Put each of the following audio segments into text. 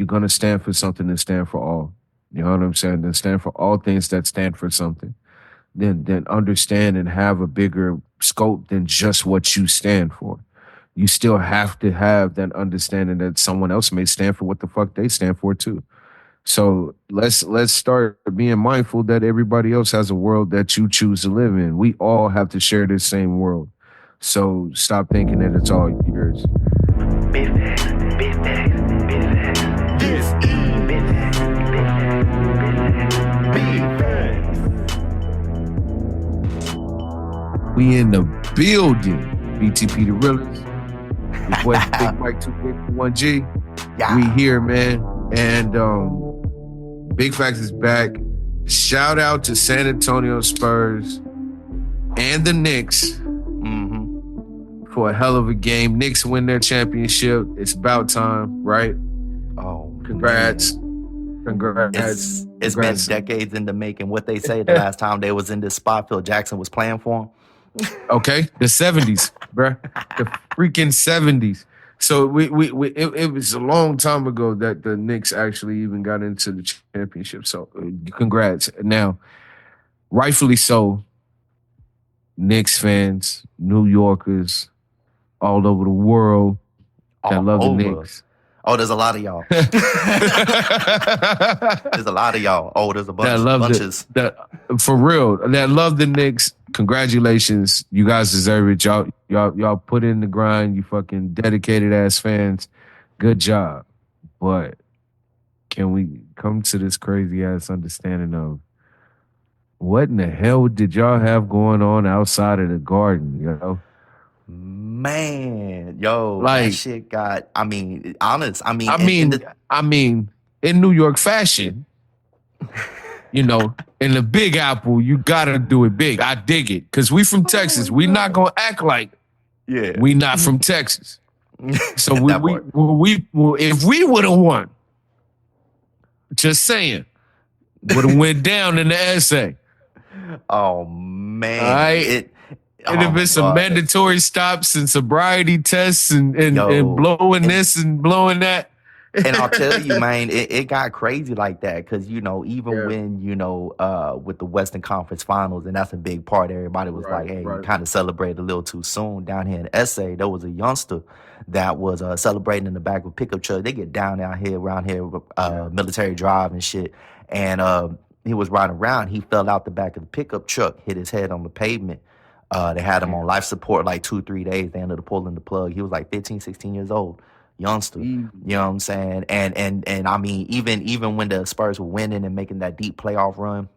you're gonna stand for something, then stand for all. You know what I'm saying? Then stand for all things that stand for something. Then understand and have a bigger scope than just what you stand for. You still have to have that understanding that someone else may stand for what the fuck they stand for too. So let's start being mindful that everybody else has a world that you choose to live in. We all have to share this same world. So stop thinking that it's all yours. Big facts, big facts, big facts. This is big facts, big facts, big facts, big facts. We in the building. BTP the realest. Your boy Big Mike 2 Big 1G. Yeah. We here, man. And Big Facts is back. Shout out to San Antonio Spurs and the Knicks for a hell of a game. Knicks win their championship. It's about time, right? Oh, congrats. man. Congrats. It's been decades in the making. What they say the last time they was in this spot, Phil Jackson was playing for him. Okay, the 70s, bruh. The freaking 70s. So it was a long time ago that the Knicks actually even got into the championship. So congrats. Now, rightfully so, Knicks fans, New Yorkers, all over the world that love the Knicks. Oh, there's a lot of y'all. There's a lot of y'all. Oh, there's a bunch, bunches. For real, that love the Knicks. Congratulations. You guys deserve it. Y'all put in the grind. You fucking dedicated ass fans. Good job. But can we come to this crazy ass understanding of what in the hell did y'all have going on outside of the Garden, you know? Man, yo, like, that shit got, honest. In New York fashion, you know, in the Big Apple, you gotta do it big. I dig it. Cause we from Texas. We not gonna act like we not from Texas. So if we would have won, just saying, would have went down in the essay. Oh man. All right. It'd have been some mandatory stops and sobriety tests and blowing this and blowing that. And I'll tell you, man, it got crazy like that because, you know, even when, you know, with the Western Conference Finals, and that's a big part, everybody was like, hey, you kind of celebrated a little too soon. Down here in SA, there was a youngster that was celebrating in the back of a pickup truck. They get down around here, Military Drive and shit. And he was riding around. He fell out the back of the pickup truck, hit his head on the pavement. They had him on life support like 2-3 days. They ended up pulling the plug. He was like 15, 16 years old. Youngster, you know what I'm saying? And I mean, even when the Spurs were winning and making that deep playoff run,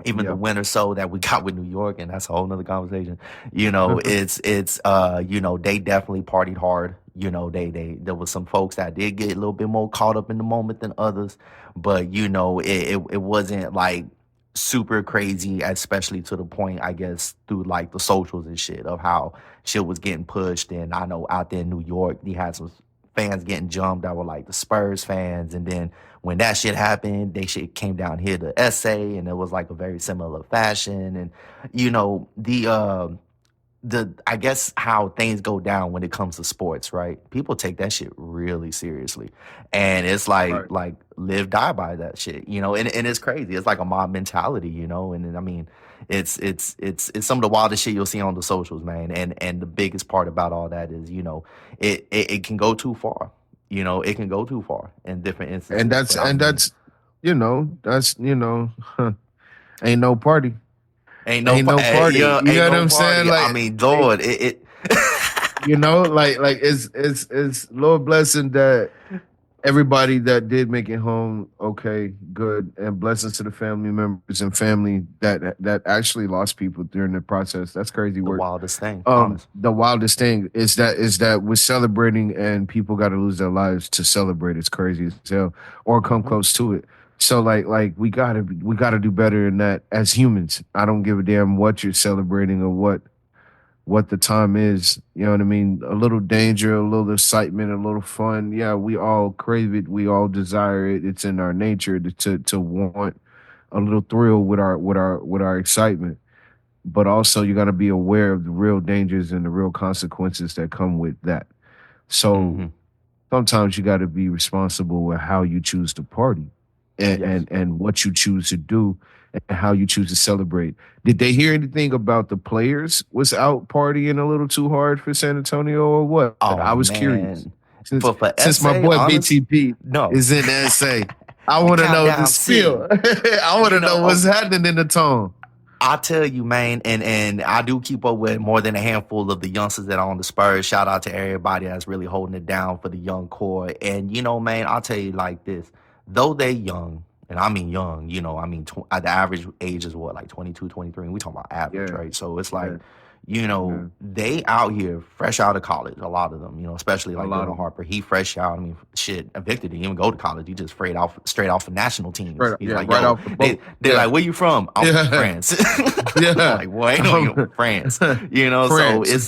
even the winner so that we got with New York, and that's a whole nother conversation. You know, it's you know, they definitely partied hard. You know, there was some folks that did get a little bit more caught up in the moment than others, but you know, it wasn't like super crazy, especially to the point, I guess, through like the socials and shit of how shit was getting pushed. And I know out there in New York, they had some fans getting jumped that were like the Spurs fans. And then when that shit happened, they shit came down here to SA and it was like a very similar fashion. And, you know, I guess how things go down when it comes to sports, right? People take that shit really seriously. And it's like live, die by that shit, you know, and it's crazy. It's like a mob mentality, you know, and I mean, it's some of the wildest shit you'll see on the socials, man. And the biggest part about all that is, you know, it can go too far. You know, it can go too far in different instances. And that's ain't no party. Ain't no party. You know what I'm saying? Like, I mean, Lord, you know, like it's Lord blessing that everybody that did make it home okay, good, and blessings to the family members and family that actually lost people during the process. That's crazy work. The wildest thing. The wildest thing is that we're celebrating and people got to lose their lives to celebrate. It's crazy as hell, or come close to it. So like we gotta do better than that as humans. I don't give a damn what you're celebrating or what the time is. You know what I mean? A little danger, a little excitement, a little fun. Yeah, we all crave it. We all desire it. It's in our nature to want a little thrill with our excitement. But also you gotta be aware of the real dangers and the real consequences that come with that. So sometimes you got to be responsible with how you choose to party and, Yes. and what you choose to do and how you choose to celebrate. Did they hear anything about the players was out partying a little too hard for San Antonio or what? I Oh was curious. man. Since For since my SA, boy honest, BTP no. is in SA, I The want to know the countdown spiel. city. I want You to know, know what's happening in the tone. I tell you, man, and I do keep up with more than a handful of the youngsters that are on the Spurs. Shout out to everybody that's really holding it down for the young core. And man, I'll tell you like this: though they young, and I mean young, the average age is what, like 22, 23. And we talking about average, Yeah, right? So it's like, yeah, yeah. they out here fresh out of college. A lot of them, especially A like lot Dylan of them. Harper. He fresh out. I mean, shit, Victor didn't even go to college. He just straight off of national teams. Right, He's yeah, like, right yo, off the they're boat. like, Yeah, where you from? I'm from yeah, France. I'm yeah. like, boy, ain't no you France. So France. it's,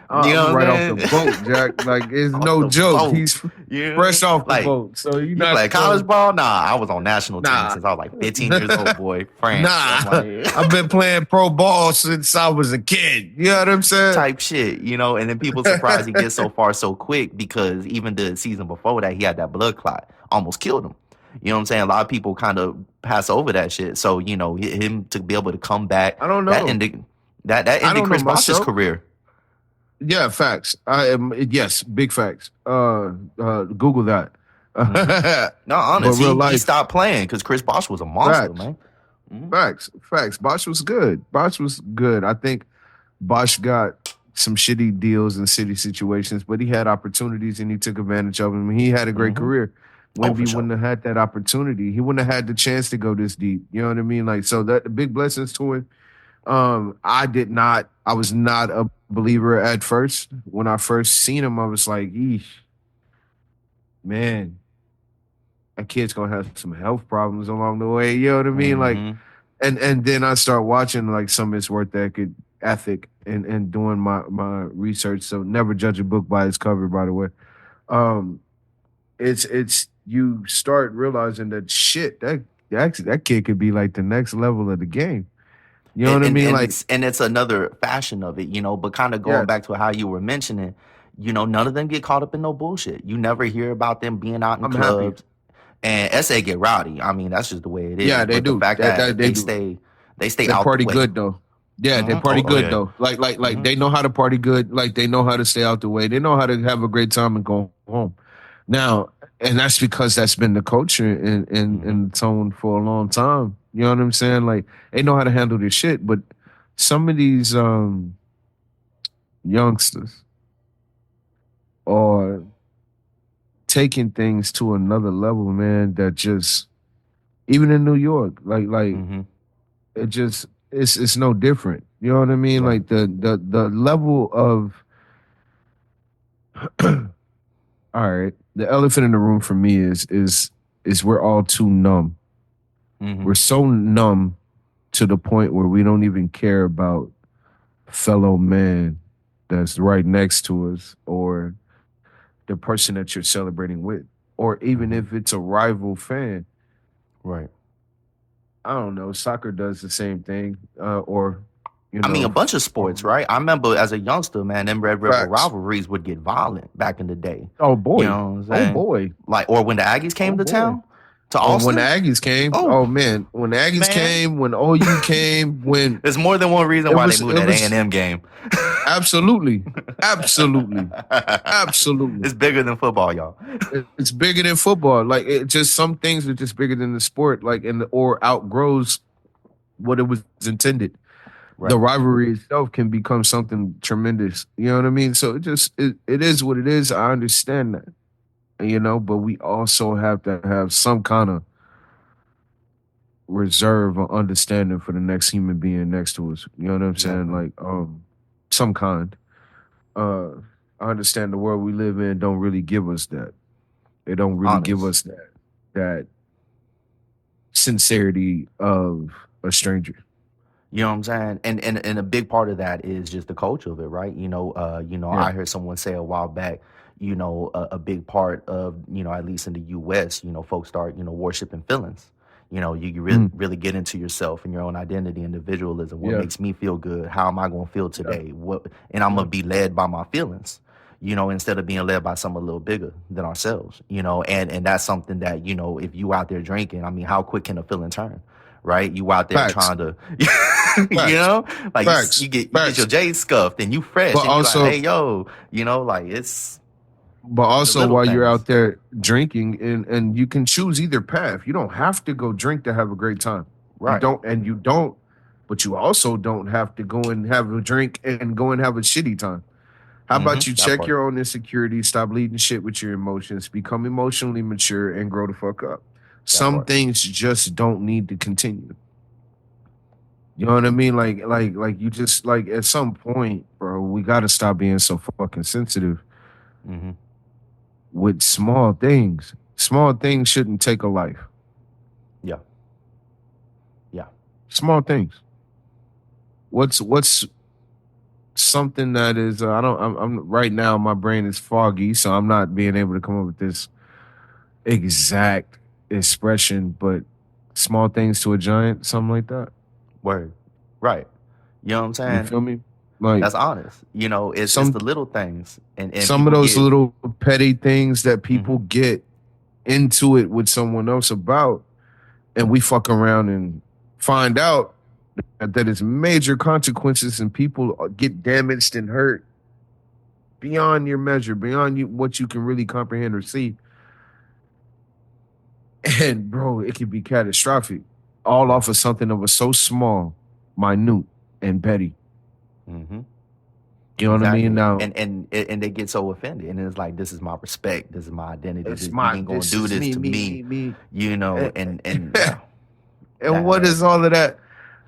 I'm what right off I'm the saying? boat, Jack. Like it's Off no the joke. boat. He's fresh off the Like, boat. So you're you not play college ball? Nah, I was on national team nah. since I was like 15 years old, boy. France. I'm Nah. like, I've been playing pro ball since I was a kid. You know what I'm saying? type shit, and then people surprised he gets so far so quick because even the season before that, he had that blood clot, almost killed him. You know what I'm saying? A lot of people kind of pass over that shit. So, him to be able to come back, I don't that know. ended that I ended don't know Chris Bosh's myself. career. Yeah, facts. I am yes, big facts. Google that. Mm-hmm. No, But honest, real he life, stopped playing because Chris Bosh was a monster, facts. man. Mm-hmm. Facts. Bosch was good. Bosch was good. I think Bosch got some shitty deals in city situations, but he had opportunities and he took advantage of them. He had a great Mm-hmm. career. Oh, for Wemby sure. wouldn't have had that opportunity. He wouldn't have had the chance to go this deep. You know what I mean? Like, so that big blessings to him. I was not a believer at first. When I first seen him, I was like, eesh, man, that kid's gonna have some health problems along the way. You know what I mean? Like, Mm-hmm. and then I start watching like some of his work ethic and doing my research. So never judge a book by its cover, by the way. Um, it's you start realizing that shit that kid could be like the next level of the game. You know and what I and mean? and Like, it's, and it's another fashion of it, but kind of going yes, back to how you were mentioning, none of them get caught up in no bullshit. You never hear about them being out in I'm happy. clubs, and SA get rowdy. I mean, that's just the way it Yeah, is. they But the do. fact That that they they do. stay They out the party way. good though. Yeah, they party Oh good yeah. though. Like Hmm. they know how to party good. Like they know how to stay out the way. They know how to have a great time and go home. Now, and that's because that's been the culture Hmm. and tone for a long time. You know what I'm saying? Like they know how to handle this shit. But some of these youngsters are taking things to another level, man. That just even in New York, like Hmm. it just it's no different. You know what I mean? Right. Like the level of all right, the elephant in the room for me is we're all too numb. Hmm. We're so numb to the point where we don't even care about fellow man that's right next to us or the person that you're celebrating with. Or even Hmm. if it's a rival fan. Right. I don't know. Soccer does the same thing. Or, you I mean, a know, bunch of sports, um, right? I remember as a youngster, man, them Red River facts. rivalries would get violent back in the day. Oh You boy. know what I'm Oh saying? boy. Like, or when the Aggies Oh came to boy. town, to Oh, when the Austin. Aggies came, Oh, oh man, when the Aggies man, came, when OU came, when there's more than one reason why they moved it that was A&M game. absolutely, absolutely, absolutely. It's bigger than football, y'all. It's bigger than football. Like it just some things are just bigger than the sport. Like or outgrows what it was intended. The Right. rivalry itself can become something tremendous. You know what I mean? So it is what it is. I understand that. But we also have to have some kind of reserve or understanding for the next human being next to us. You know what I'm saying? Exactly. Like some kind. Uh I understand the world we live in don't really give us that. They don't really give Honest. us that sincerity of a stranger. You know what I'm saying? And a big part of that is just the culture of it, right? Yeah. I heard someone say a while back, a big part of, at least in the US, folks start, worshiping feelings. You really Mm, really get into yourself and your own identity, individualism. What yeah. makes me feel good? How am I gonna feel Yeah. today? And I'm Yeah. gonna be led by my feelings. instead of being led by someone a little bigger than ourselves, and that's something that, if you out there drinking, I mean, how quick can a feeling turn, right? You out there Facts. trying to, Facts. like Facts. you get your J's scuffed and you fresh But and you like, also, hey, yo, like it's but the also little while you're things. out there drinking, and you can choose either path. You don't have to go drink to have a great time. Right. You don't, but you also don't have to go and have a drink and go and have a shitty time. How about you That check part. your own insecurities, stop leading shit with your emotions, become emotionally mature, and grow the fuck up? That Some part. things just don't need to continue. You know what I mean? Like you just like at some point, bro, we gotta stop being so fucking sensitive Mm-hmm. with small things. Small things shouldn't take a life. Yeah. Yeah. Small things. What's something that is I don't I'm right now my brain is foggy, so I'm not being able to come up with this exact expression, but small things to a giant, something like that. Word. Right. You know what I'm You saying? feel me? Like That's honest. It's some the little things, and some of people those get. little petty things that Mm-hmm. people get into it with someone else about, and we fuck around and find out that it's major consequences and people get damaged and hurt beyond your measure, beyond what you can really comprehend or see. And bro, it could be catastrophic, all Yeah. off of something that was so small, minute, and petty. Mm-hmm. You know what I mean? Exactly. Now, And they get so offended, and it's like, this is my respect, this is my identity. it's You my ain't gonna this do is this me, to me, me, me, me. and And, yeah, and that what is all of that?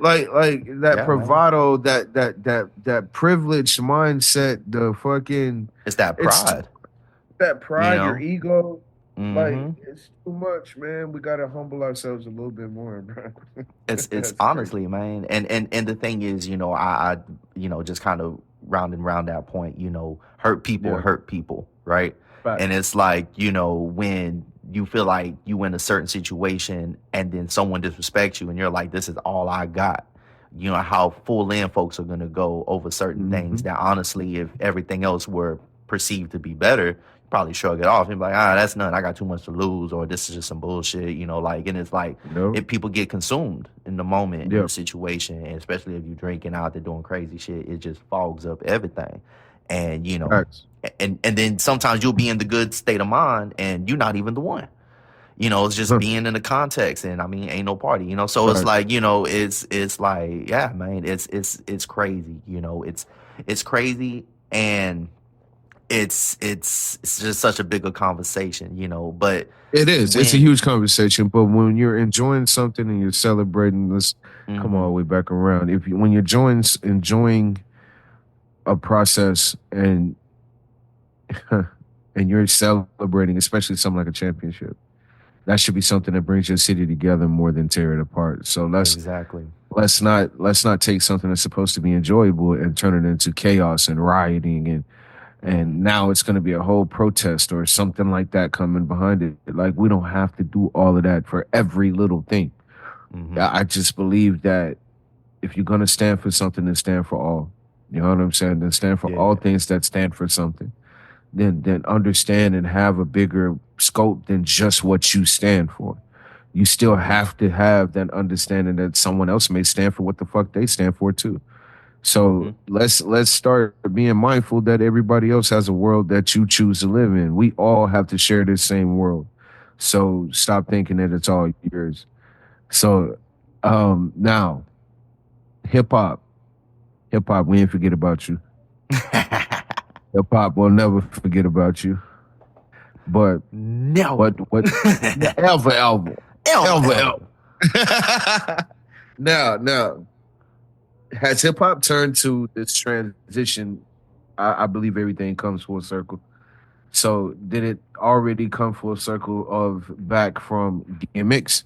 Like that yeah, man. bravado, that privileged mindset, the fucking It's that it's pride, that you pride, your know. ego. Like Mm-hmm. it's too much, man. We gotta humble ourselves a little bit more, bro. It's That's crazy. honestly, man, and the thing is, I just kind of round that point, Yeah, hurt people, right? And facts. it's like, when you feel like you in a certain situation and then someone disrespects you and you're like, this is all I got. How full in folks are gonna go over certain things Hmm. that honestly, if everything else were perceived to be better, probably shrug it off and be like, that's nothing. I got too much to lose, or this is just some bullshit, and it's like, Yep. if people get consumed in the moment in the Yep. situation, and especially if you're drinking out there doing crazy shit, it just fogs up everything. And Facts. and then sometimes you'll be in the good state of mind and you're not even the one. It's just Huh. being in the context, and I mean, ain't no party. So it's Facts. like, it's like, yeah, man, it's crazy. It's crazy, and it's just such a bigger conversation. But It is. It's a when. huge conversation, but when you're enjoying something and you're celebrating, let's come all Mm-hmm. the way back around. If you when you're enjoying a process and you're celebrating, especially something like a championship, that should be something that brings your city together more than tear it apart. So Exactly. let's not take something that's supposed to be enjoyable and turn it into chaos and rioting Mm-hmm. and now it's going to be a whole protest or something like that coming behind it. Like we don't have to do all of that for every little thing. Mm-hmm. I just believe that if you're going to stand for something, then stand for all. You know what I'm saying? Then stand for all Yeah. things that stand for something. Then understand and have a bigger scope than just what you stand for. You still Mm-hmm. have to have that understanding that someone else may stand for what the fuck they stand for too. Mm-hmm. So let's start being mindful that everybody else has a world that you choose to live in. We all have to share this same world. So stop thinking that it's all yours. So now hip hop, hip hop, we ain't forget about you. Hip hop will never forget about you. But No. what ever ever Ever, ever ever. ever. Now has hip hop turned to this transition? I believe everything comes full circle. So did it already come full circle of back from gimmicks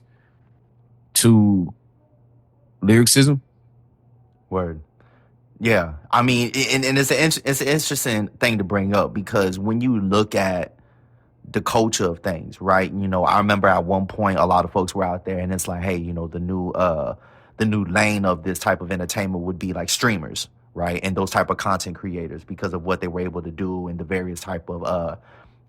to lyricism? Word. Yeah. I mean, and it's an interesting thing to bring up, because when you look at the culture of things, right? I remember at one point a lot of folks were out there and it's like, hey, the new lane of this type of entertainment would be like streamers, right? And those type of content creators because of what they were able to do and the various type of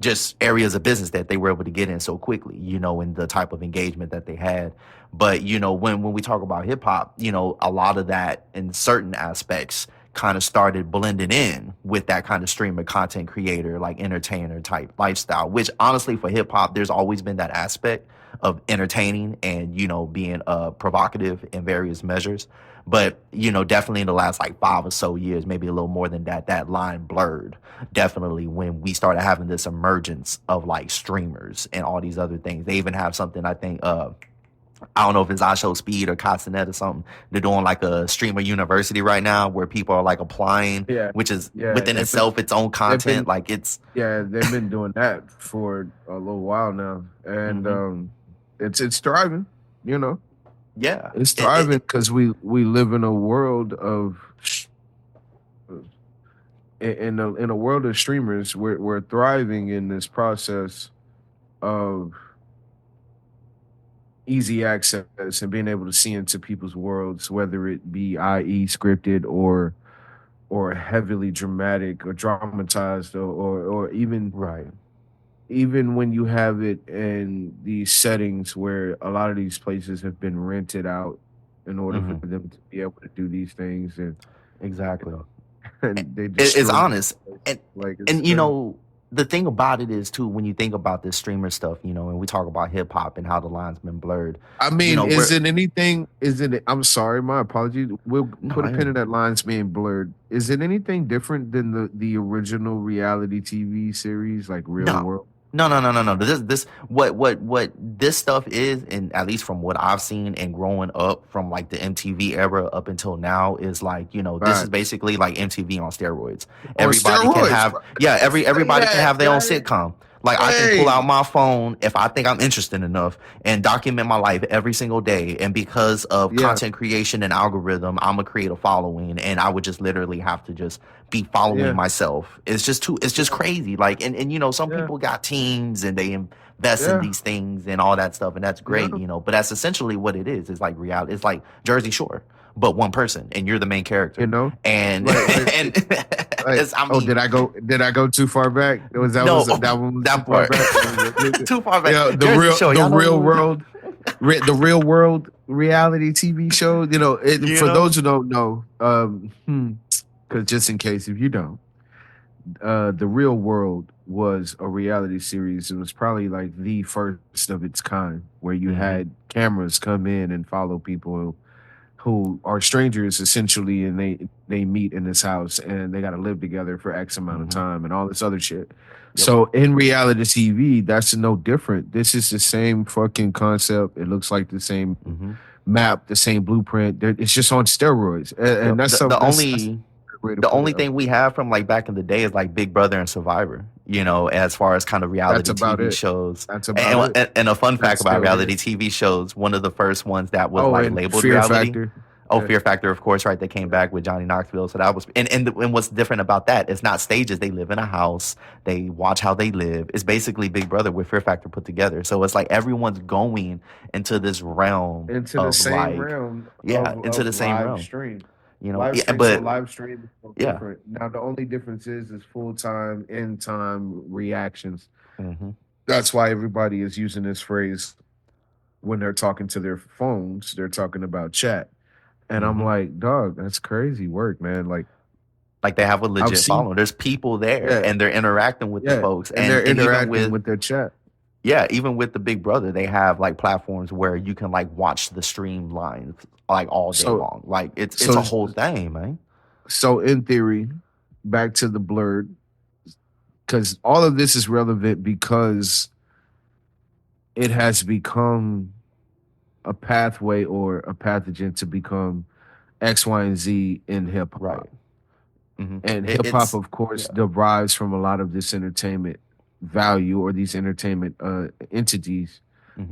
just areas of business that they were able to get in so quickly, and the type of engagement that they had. But, when we talk about hip hop, a lot of that in certain aspects kind of started blending in with that kind of streamer content creator, like entertainer type lifestyle, which honestly for hip hop, there's always been that aspect of entertaining and, being provocative in various measures. But, definitely in the last like 5 or so years, maybe a little more than that, that line blurred. Definitely when we started having this emergence of like streamers and all these other things. They even have something, I think, I don't know if it's I Show Speed or Castanet or something. They're doing like a streamer university right now where people are like applying, which is within itself its own content. Like it's they've been doing that for a little while now, and it's thriving. Yeah, it's thriving because we live in a world of in a world of streamers. We're thriving in this process of easy access and being able to see into people's worlds, whether it be i.e. scripted or heavily dramatic or dramatized or even right. Even when you have it in these settings where a lot of these places have been rented out in order for them to be able to do these things, and exactly, and they it's honest, and crazy. The thing about it is too, when you think about this streamer stuff, and we talk about hip hop and how the line's been blurred. I mean, is it anything? I'm sorry, my apologies. We'll put a pin in that line's being blurred. Is it anything different than the original reality TV series, like Real World? No. This what this stuff is, and at least from what I've seen and growing up from like the MTV era up until now, is like this is basically like MTV on steroids. Everybody can have everybody can have their own sitcom. Like I can pull out my phone if I think I'm interested enough and document my life every single day. And because of content creation and algorithm, I'm gonna create a following, and I would just literally have to just be following myself. It's just crazy. Like and some people got teams and they invest in these things and all that stuff, and that's great, but that's essentially what it is. It's like reality. It's like Jersey Shore, but one person and you're the main character. And did I go too far back? That one was too far back. Too far back. The real world reality TV show. For those who don't know, because just in case if you don't, the Real World was a reality series. It was probably like the first of its kind, where you had cameras come in and follow people who are strangers essentially, and they meet in this house and they got to live together for X amount of time and all this other shit. So in reality TV, that's no different. This is the same fucking concept. It looks like the same map, the same blueprint. It's just on steroids, and that's the only thing we have from like back in the day is like Big Brother and Survivor, as far as kind of reality TV shows. That's about it. And a fun fact about reality TV shows, one of the first ones that was labeled Fear reality. Factor. Fear Factor, of course, right? They came back with Johnny Knoxville. So that was, and what's different about that, it's not stages. They live in a house. They watch how they live. It's basically Big Brother with Fear Factor put together. So it's like everyone's going into this realm. Into the same realm. Into the same realm. Stream. Live stream is different. Now the only difference is full time, in time reactions. That's why everybody is using this phrase when they're talking to their phones. They're talking about chat, and I'm like, dog, that's crazy work, man. Like they have a legit following. There's people there, and they're interacting with the folks, and they're interacting with their chat. Yeah, even with the Big Brother, they have like platforms where you can like watch the stream lines like all day long. Like it's a whole thing, man. So in theory, back to the blurred, because all of this is relevant because it has become a pathway or a pathogen to become X, Y, and Z in hip hop. Right. And hip hop, of course, derives from a lot of this entertainment value or these entertainment entities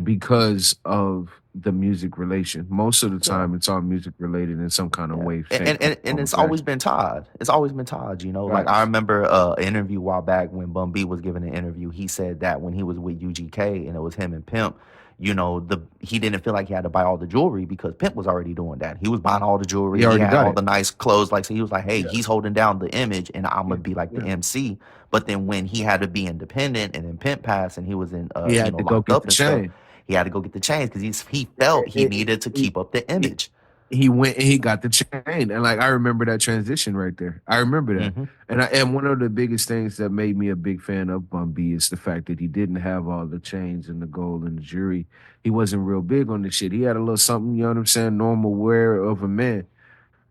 because of the music relation. Most of the Yeah. time, it's all music related in some kind of Yeah, way, and shape, and form, or it's always fashion. been tied. It's always been tied. Like I Facts. remember an interview a while back when Bun B was giving an interview. He said that when he was with UGK and it was him and Pimp, he didn't feel like he had to buy all the jewelry because Pimp was already doing that. He was buying all the jewelry. He He already had got all it. the nice clothes. Like so, he was like, "Hey, Yeah. he's holding down the image, and I'm gonna Yeah. be like the Yeah. MC." But then when he had to be independent, and then Pimp passed, and he was in He had to go locked get up the and stuff, chain. he had to go get the chains because he felt he needed to He, keep up the he, image. he went and he got the chain, and like I remember that transition right there. I remember that, Hmm. and one of the biggest things that made me a big fan of Bun B is the fact that he didn't have all the chains and the gold and the jewelry. He wasn't real big on the shit. He had a little something, you know what I'm saying, normal wear of a man,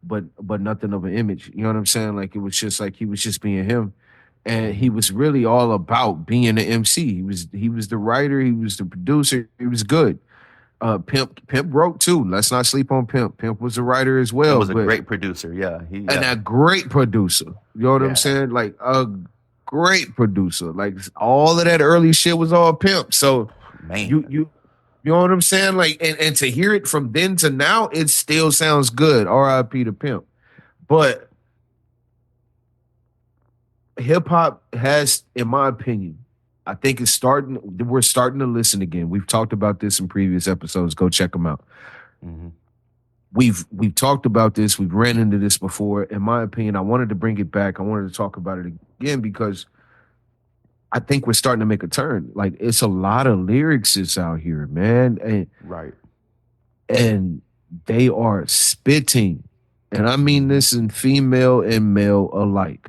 but nothing of an image. You know what I'm saying? Like it was just like he was just being him. And he Hmm. was really all about being an MC. He was the writer, he was the producer, he was good. Pimp wrote too. Let's not sleep on Pimp. Pimp was a writer as And well, was a but great producer. Yeah, and a great producer. You know what I'm yeah, saying? Like a great producer. Like all of that early shit was all Pimp. So you man. you you know what I'm saying? Like and to hear it from then to now, it still sounds good. R.I.P. to Pimp. But hip hop has, in my opinion, I think it's starting. We're starting to listen again. We've talked about this in previous episodes. Go check them out. Hmm. We've talked about this. We've ran into this before. In my opinion, I wanted to bring it back. I wanted to talk about it again because I think we're starting to make a turn. Like it's a lot of lyrics that's out here, man, Right. and they are spitting, and I mean Hmm. this in female and male alike.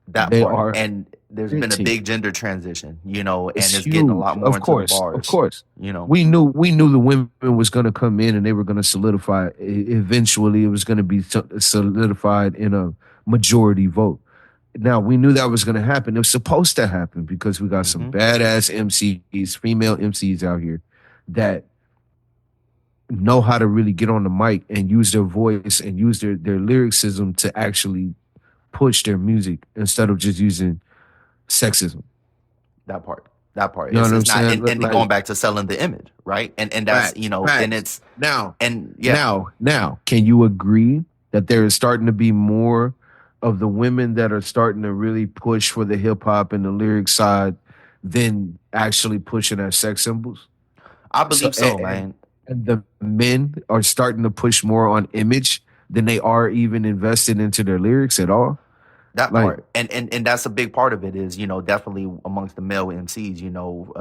That They part. are And there's been a spitting. big gender transition, and It's it's getting a lot huge. more Of into the course, of bars, course. you know. We knew the women was going to come in and they were going to solidify. Eventually, it was going to be solidified in a majority vote. Now we knew that was going to happen. It was supposed to happen because we got some Hmm. badass MCs, female MCs out here that know how to really get on the mic and use their voice and use their lyricism to actually push their music instead of just using sexism. That part. That part. You know what I'm It's not, saying? and Like going back to selling the image, right? And that's facts, and facts. it's Now, and yeah, now, can you agree that there is starting to be more of the women that are starting to really push for the hip hop and the lyric side than actually pushing as sex symbols? I So believe so, man. and the men are starting to push more on image than they are even invested into their lyrics at all. That Like part, and that's a big part of it is definitely amongst the male MCs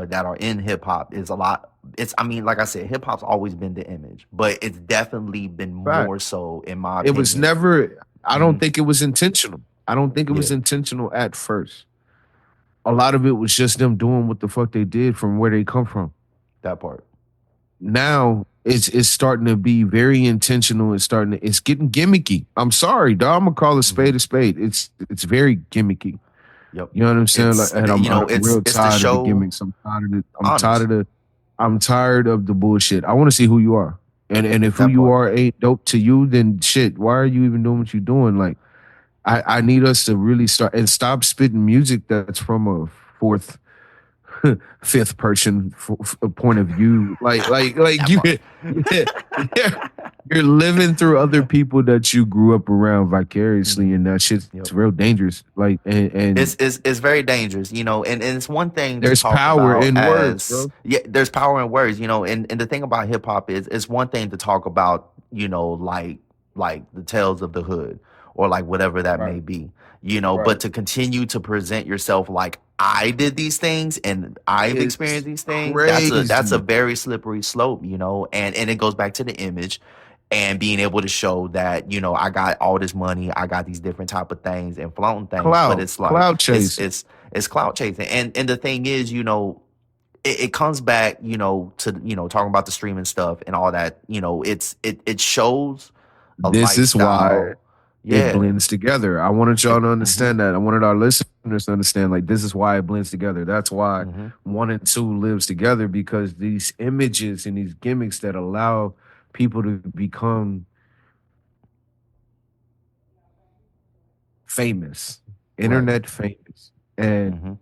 that are in hip hop is a lot. It's I mean like I said, hip hop's always been the image, but it's definitely been more facts. so in my It was opinion. never. I Hmm. don't think it was intentional. I don't think it was Yeah, intentional at first. A lot of it was just them doing what the fuck they did from where they come from. that part. Now it's starting to be very intentional. It's getting gimmicky. I'm sorry, dog. I'm gonna call a Hmm. spade a spade. It's very gimmicky. Yep. You know what I'm saying? Like, It's and I'm real it's the tired of the show. gimmicks. I'm tired of the. I'm tired Honest. of the. I'm tired of the bullshit. I want to see who you are. And if who That you part. are ain't dope to you, then shit. Why are you even doing what you're doing? Like I need us to really start and stop spitting music that's from a fourth, fifth person point of view. Like That you, part. yeah, yeah, you're living through other people that you grew up around vicariously, Hmm. and that shit's Yep. real dangerous. Like and It's very dangerous, and it's one thing to there's talk power about in words, as bro. yeah, there's power in words, and the thing about hip hop is it's one thing to talk about, like the tales of the hood or like whatever that may Right, be, right. but to continue to present yourself like I did these things and I've experienced It's these things, that's a crazy. very slippery slope, and it goes back to the image and being able to show that I got all this money, I got these different type of things and flaunting things, but it's like Cloud chasing. it's clout chasing, and the thing is, it comes back, to talking about the streaming stuff and all that. It shows a This is why lifestyle. it Yeah. blends together. I wanted y'all to Hmm. understand that. I wanted our listeners to understand like this is why it blends together. That's why Hmm. one and two lives together because these images and these gimmicks that allow people to become famous, Right. internet famous. And Hmm.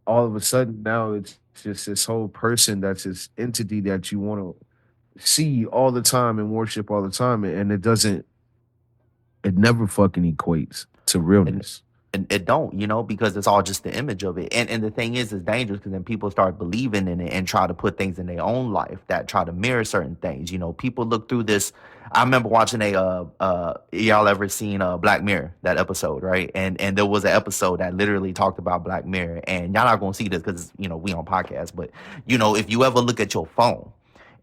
all of a sudden now it's just this whole person that's this entity that you want to see all the time and worship all the time, and it never fucking equates to And realness. and it don't, because it's all just the image of it. And the thing is, it's dangerous because then people start believing in it and try to put things in their own life that try to mirror certain things. People look through this. I remember watching y'all ever seen Black Mirror, that episode, right? And there was an episode that literally talked about Black Mirror, and y'all not gonna see this because we on podcast, but if you ever look at your phone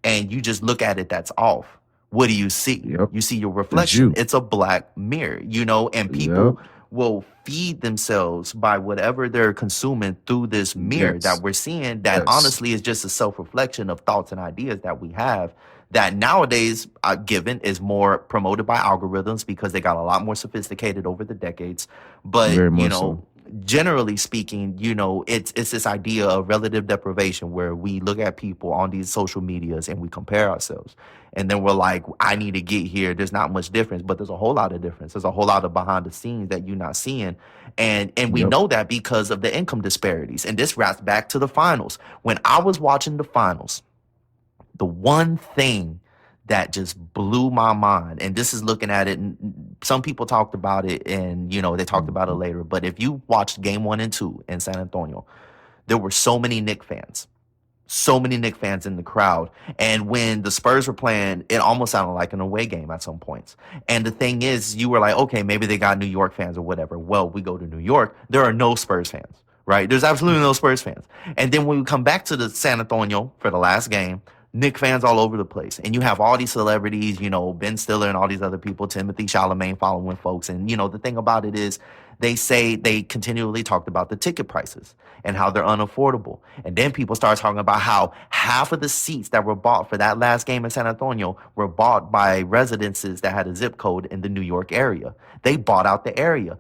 and you just look at it, that's off. What do you see? Yep. You see your It's reflection. you. It's a black mirror, and Yep. people will feed themselves by whatever they're consuming through this mirror that Yes. we're seeing, that Yes. honestly is just a self-reflection of thoughts and ideas that we have, that nowadays given is more promoted by algorithms because they got a lot more sophisticated over the decades. But Very much so. generally speaking, it's this idea of relative deprivation, where we look at people on these social medias and we compare ourselves, and then we're like, I need to get here. There's not much difference, but there's a whole lot of difference. There's a whole lot of behind the scenes that you're not seeing, and we Yep. know that because of the income disparities. And this wraps back to the finals. When I was watching the finals, the one thing that just blew my mind, and this is looking at it, and some people talked about it, and they talked about it later, but if you watched game 1 and 2 in San Antonio, there were so many Knicks fans, in the crowd. And when the Spurs were playing, it almost sounded like an away game at some points. And the thing is, you were like, okay, maybe they got New York fans or whatever. Well, we go to New York, there are no Spurs fans, right? There's absolutely no Spurs fans. And then when we come back to the San Antonio for the last game, Knicks fans all over the place. And you have all these celebrities, Ben Stiller and all these other people, Timothy Chalamet following folks. And, the thing about it is, they say they continually talked about the ticket prices and how they're unaffordable. And then people start talking about how half of the seats that were bought for that last game in San Antonio were bought by residences that had a zip code in the New York area. They bought out the area.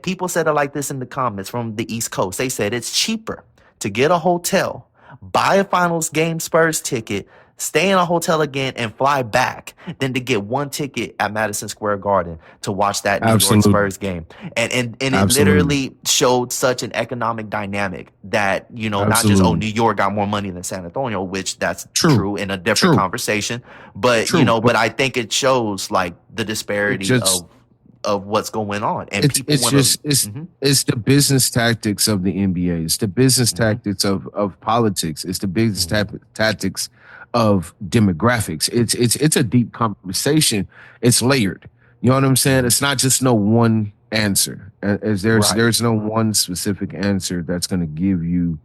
People said it like this in the comments from the East Coast. They said it's cheaper to get a hotel, buy a finals game Spurs ticket, stay in a hotel again, and fly back than to get one ticket at Madison Square Garden to watch that New York Absolutely. Spurs game. And it Absolutely. literally showed such an economic dynamic that, not just, Absolutely. New York got more money than San Antonio, which that's True. true in a different True. conversation. But, True, but I think it shows like the disparity just of what's going on. And people it's want just to. it's the business tactics of the NBA. It's the business Mhm. tactics of politics. It's the business tactics of demographics. It's a deep conversation. It's layered. You know what I'm saying? It's not just no one answer. As Right. there's no one specific answer that's going to give you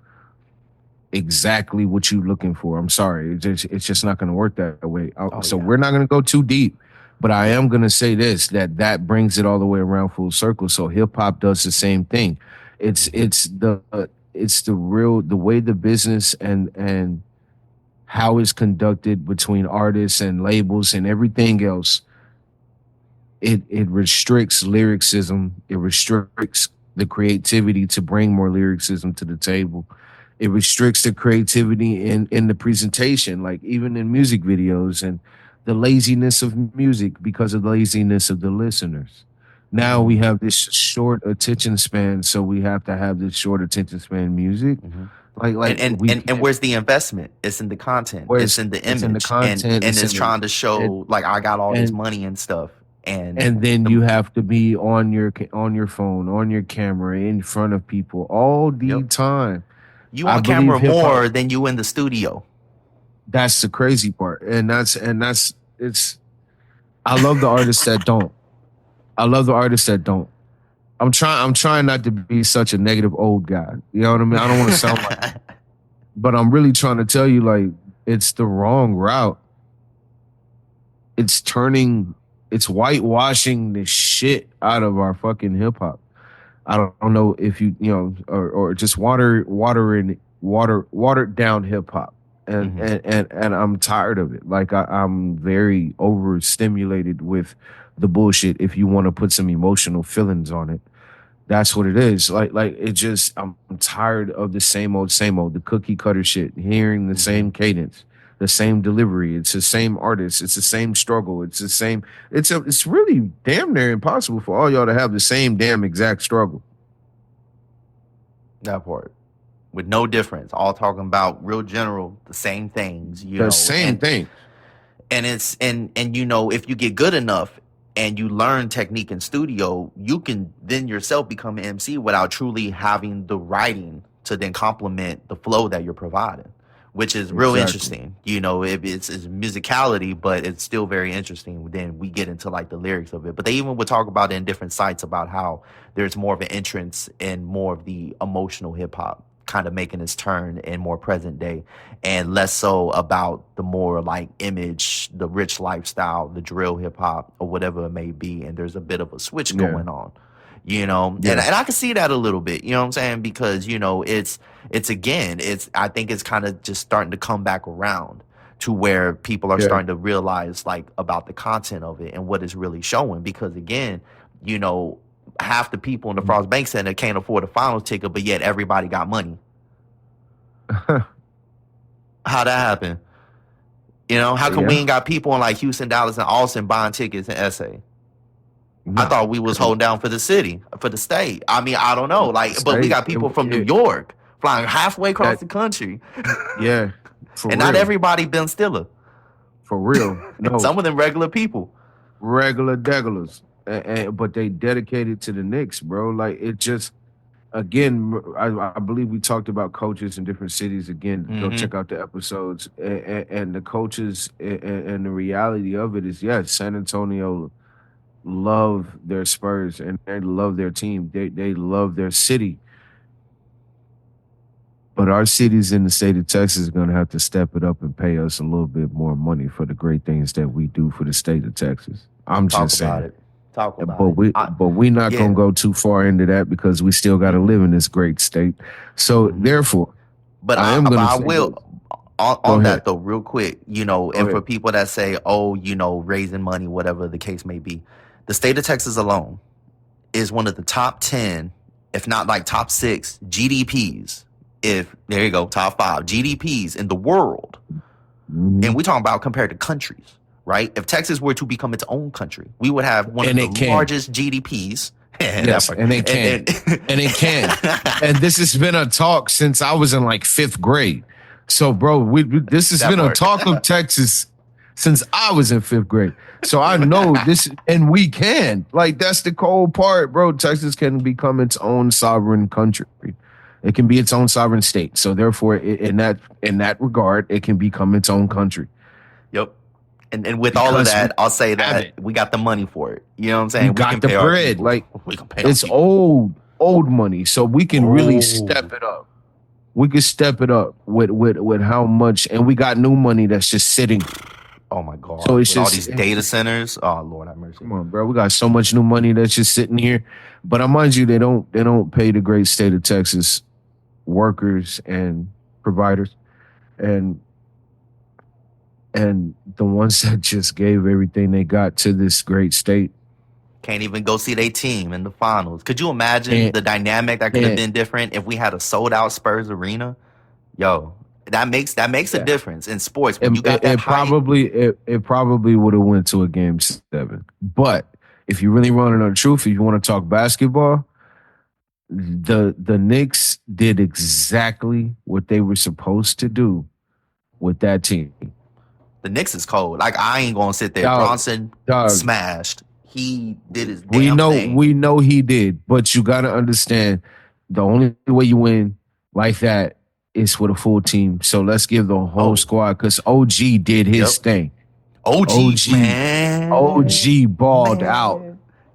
exactly what you're looking for. I'm sorry. It's just not going to work that way. So we're not going to go too deep. But I am going to say this, that brings it all the way around full circle. So hip hop does the same thing. It's the way the business and how it's conducted between artists and labels and everything else. It restricts lyricism. It restricts the creativity to bring more lyricism to the table. It restricts the creativity in the presentation, like even in music videos, and the laziness of music because of the laziness of the listeners. Now we have this short attention span, so we have to have this short attention span music. Mhm. Like And where's the investment? It's in the content. It's in the image. It's in the content, and it's trying to show like I got all this and money and stuff. and then you have to be on your phone, on your camera, in front of people all the Yep. time. You I on believe camera hip-hop- more than you in the studio. That's the crazy part, and that's it's. I love the artists that don't. I love the artists that don't. I'm trying not to be such a negative old guy. You know what I mean? I don't want to sound like, but I'm really trying to tell you, like, it's the wrong route. It's whitewashing the shit out of our fucking hip hop. I don't know if or just watered down hip hop. And I'm tired of it. Like I'm very overstimulated with the bullshit. If you want to put some emotional feelings on it, that's what it is. Like it just I'm tired of the same old, the cookie cutter shit. Hearing the same cadence, the same delivery. It's the same artist. It's the same struggle. It's the same. It's really damn near impossible for all y'all to have the same damn exact struggle. That part. with no difference. All talking about real general, the same things, The same thing. And it's and you know, if you get good enough and you learn technique in studio, you can then yourself become an MC without truly having the writing to then complement the flow that you're providing, which is real interesting. You know, it's musicality, but it's still very interesting. Then we get into like the lyrics of it. But they even would talk about it in different sites about how there's more of an entrance in more of the emotional hip hop kind of making its turn in more present day, and less so about the more like image, the rich lifestyle, the drill hip hop or whatever it may be. And there's a bit of a switch going on, you know, and I can see that a little bit, you know what I'm saying? Because, you know, it's again, I think it's kind of just starting to come back around to where people are starting to realize like about the content of it and what it's really showing. Because again, you know, half the people in the Frost Bank Center can't afford a finals ticket, but yet everybody got money. How that happen? You know, how come we ain't got people in like Houston, Dallas, and Austin buying tickets in SA? I thought we was holding down for the city, for the state. I mean, I don't know, like, but we got people from New York flying halfway across the country. And real. Not everybody Ben Stiller. For real. No. Some of them regular people. Regular degulars. But they dedicated to the Knicks, bro. Like, it just, again, I believe we talked about coaches in different cities. Again, go check out the episodes. And the coaches and the reality of it is, yes, San Antonio love their Spurs and they love their team. They love their city. But our cities in the state of Texas are going to have to step it up and pay us a little bit more money for the great things that we do for the state of Texas. I'm just saying. Talk about it. But we're not going to go too far into that because we still got to live in this great state. So therefore, but I will on that though, real quick, you know, and for people that say, oh, you know, raising money, whatever the case may be, the state of Texas alone is one of the top 10, if not like top 6 GDPs. There you go, top 5 GDPs in the world. And we're talking about compared to countries. Right? If Texas were to become its own country, we would have one of the largest GDPs. Yes, and it can. And it can. And this has been a talk since I was in like 5th grade. So, bro, this has been a talk of Texas since I was in 5th grade. So I know this, and we can. Like, that's the cold part, bro. Texas can become its own sovereign country. It can be its own sovereign state. So therefore, in that regard, it can become its own country. Yep. And with all of that, I'll say that we got the money for it. You know what I'm saying? We got the bread. Like, it's old money. So we can really step it up. We can step it up with how much, and we got new money that's just sitting. Oh my God. So it's just all these data centers. Oh Lord have mercy. Come on, bro. We got so much new money that's just sitting here. But I mind you, they don't pay the great state of Texas workers and providers. And the ones that just gave everything they got to this great state can't even go see their team in the finals. Could you imagine the dynamic that could have been different if we had a sold out Spurs arena? Yo, that makes a difference in sports. When you got that it probably would have went to a game 7. But if you really want to know the truth, if you want to talk basketball, the Knicks did exactly what they were supposed to do with that team. The Knicks is cold. Like, I ain't gonna sit there. Bronson smashed. He did his damn thing. We know he did, but you gotta understand the only way you win like that is with a full team. So let's give the whole squad, because OG did his thing. OG, man. OG balled out.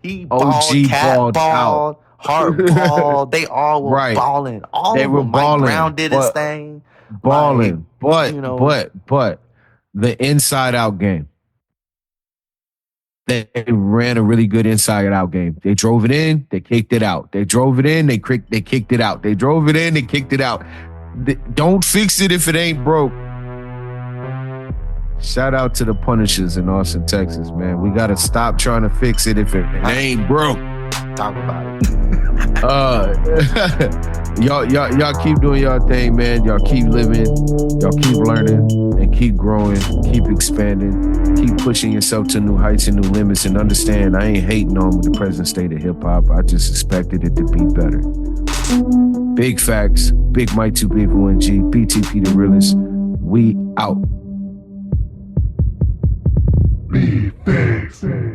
He balled out. Heart balled. They all were balling. They were balling. Mike Brown did his thing. Balling. But the inside out game. They ran a really good inside out game. They drove it in, they kicked it out. They drove it in, they kicked it out. They drove it in, they kicked it out. Don't fix it if it ain't broke. Shout out to the Punishers in Austin, Texas, man. We gotta stop trying to fix it if it ain't broke. Talk about it. Y'all keep doing y'all thing, man. Y'all keep living, y'all keep learning, and keep growing, keep expanding, keep pushing yourself to new heights and new limits. And understand, I ain't hating on the present state of hip hop. I just expected it to be better. Big facts. Big Mike 2 Big 1G. BTP the realest. We out. BIGG FACCZ.